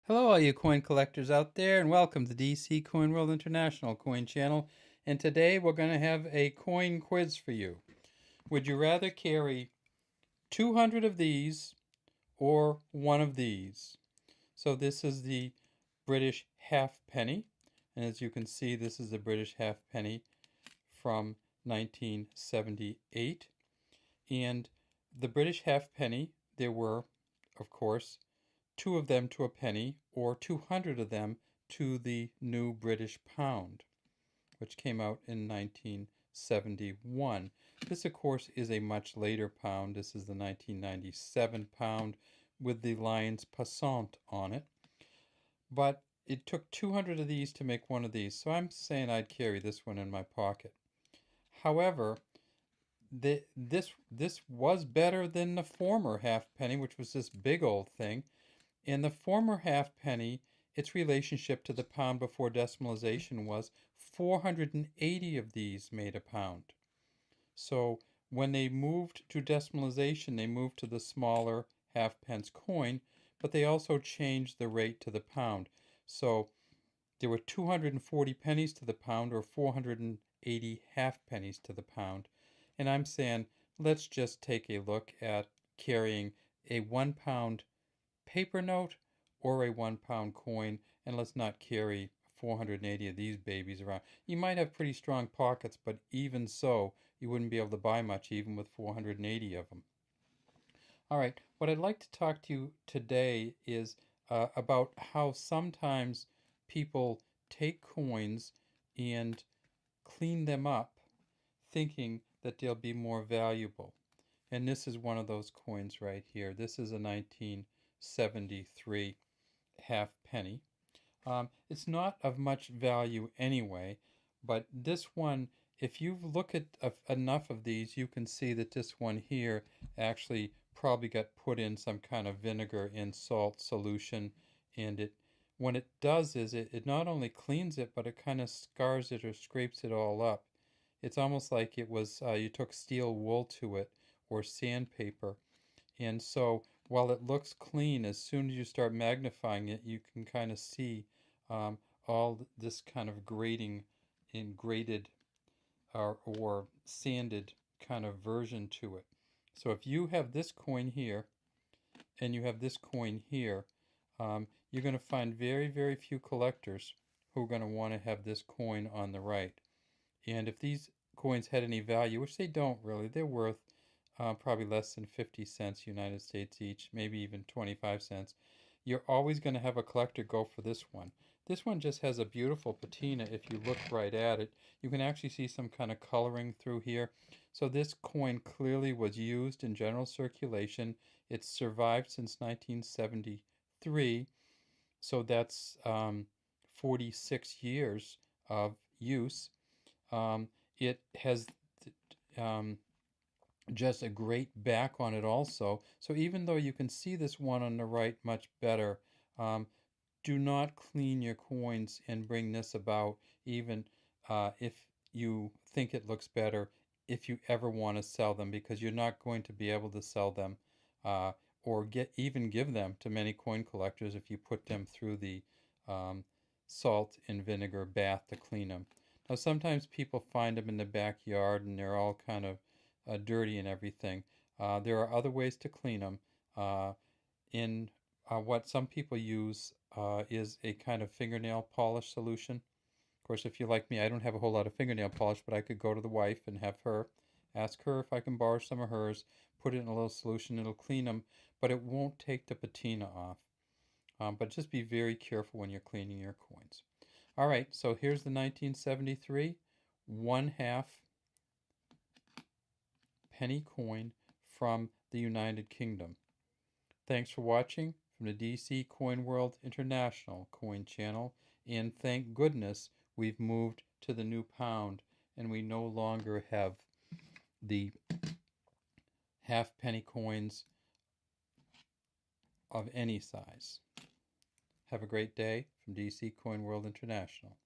Hello, all you coin collectors out there, and welcome to DC Coin World International Coin Channel. And today we're going to have a coin quiz for you. Would you rather carry 200 of these or one of these? So this is the British halfpenny. And as you can see, this is the British halfpenny from 1978. And the British halfpenny, there were, of course, two of them to a penny, or 200 of them to the new British pound, which came out in 1971. This, of course, is a much later pound. This is the 1997 pound with the lion's passant on it. But it took 200 of these to make one of these, so I'm saying I'd carry this one in my pocket. However, this was better than the former halfpenny, which was this big old thing. In the former halfpenny, its relationship to the pound before decimalization was 480 of these made a pound. So when they moved to decimalization, they moved to the smaller halfpence coin, but they also changed the rate to the pound. So there were 240 pennies to the pound, or 480 halfpennies to the pound. And I'm saying, let's just take a look at carrying a 1 pound paper note or a 1 pound coin, and let's not carry 480 of these babies around. You might have pretty strong pockets, but even so, you wouldn't be able to buy much even with 480 of them. All right, what I'd like to talk to you today is about how sometimes people take coins and clean them up thinking that they'll be more valuable. And this is one of those coins right here. This is a 1973 halfpenny. It's not of much value anyway, but this one, if you look at enough of these, you can see that this one here actually probably got put in some kind of vinegar and salt solution, and when it does is it not only cleans it, but it kind of scars it or scrapes it all up. It's almost like it was you took steel wool to it or sandpaper. And so while it looks clean, as soon as you start magnifying it, you can kind of see all this kind of grating and grated or sanded kind of version to it. So if you have this coin here and you have this coin here, you're going to find very, very few collectors who are going to want to have this coin on the right. And if these coins had any value, which they don't really, they're worth probably less than 50 cents United States each, maybe even 25 cents. You're always going to have a collector go for this one. This one just has a beautiful patina. If you look right at it, you can actually see some kind of coloring through here. So this coin clearly was used in general circulation. It's survived since 1973. So that's 46 years of use. It has just a great back on it also. So even though you can see this one on the right much better, do not clean your coins and bring this about, even if you think it looks better, if you ever want to sell them, because you're not going to be able to sell them or even give them to many coin collectors if you put them through the salt and vinegar bath to clean them. Now sometimes people find them in the backyard and they're all kind of dirty and everything. There are other ways to clean them. What some people use is a kind of fingernail polish solution. Of course, if you're like me, I don't have a whole lot of fingernail polish, but I could go to the wife and ask her if I can borrow some of hers, put it in a little solution, it'll clean them, but it won't take the patina off. But just be very careful when you're cleaning your coins. All right, so here's the 1973 1/2 penny coin from the United Kingdom. Thanks for watching from the DC Coin World International Coin Channel, and thank goodness we've moved to the new pound and we no longer have the halfpenny coins of any size. Have a great day from DC Coin World International.